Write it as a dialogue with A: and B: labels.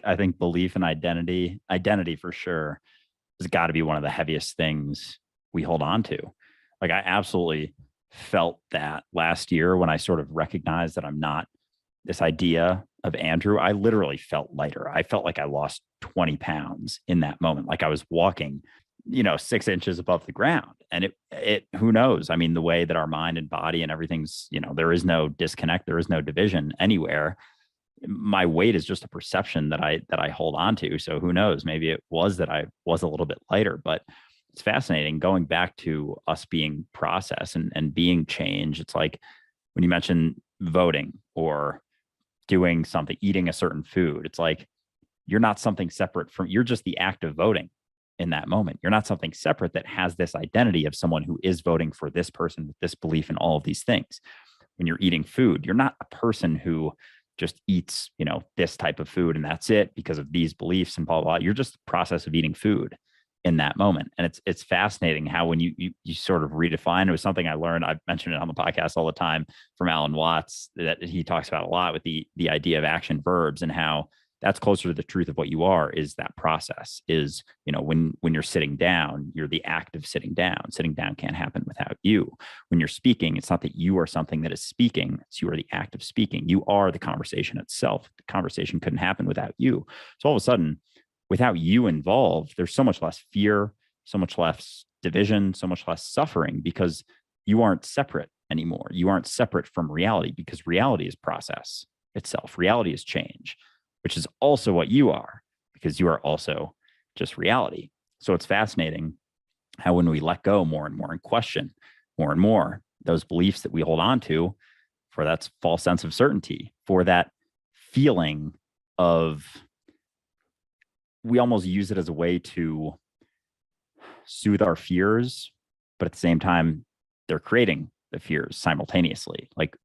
A: I think belief and identity for sure, has got to be one of the heaviest things we hold on to. Like I absolutely felt that last year when I sort of recognized that I'm not this idea of Andrew. I literally felt lighter. I felt like I lost 20 pounds in that moment. Like I was walking, 6 inches above the ground. And who knows? I mean, the way that our mind and body and everything's, there is no disconnect, there is no division anywhere. My weight is just a perception that I hold on to. So who knows? Maybe it was that I was a little bit lighter, but it's fascinating going back to us being process and being change. It's like when you mention voting or doing something, eating a certain food, it's like you're not something separate from, you're just the act of voting in that moment. You're not something separate that has this identity of someone who is voting for this person with this belief in all of these things. When you're eating food, you're not a person who just eats, this type of food and that's it because of these beliefs and blah, blah, blah. You're just the process of eating food in that moment. And it's fascinating how when you sort of redefine, it was something I learned, I've mentioned it on the podcast all the time from Alan Watts, that he talks about a lot with the idea of action verbs and how that's closer to the truth of what you are. Is that process is, when you're sitting down, you're the act of sitting down. Sitting down can't happen without you. When you're speaking, it's not that you are something that is speaking, it's you are the act of speaking. You are the conversation itself. The conversation couldn't happen without you. So all of a sudden, without you involved, there's so much less fear, so much less division, so much less suffering because you aren't separate anymore. You aren't separate from reality because reality is process itself. Reality is change, which is also what you are because you are also just reality. So it's fascinating how when we let go more and more and question more and more those beliefs that we hold on to for that false sense of certainty, for that feeling of, we almost use it as a way to soothe our fears, but at the same time, they're creating the fears simultaneously. Like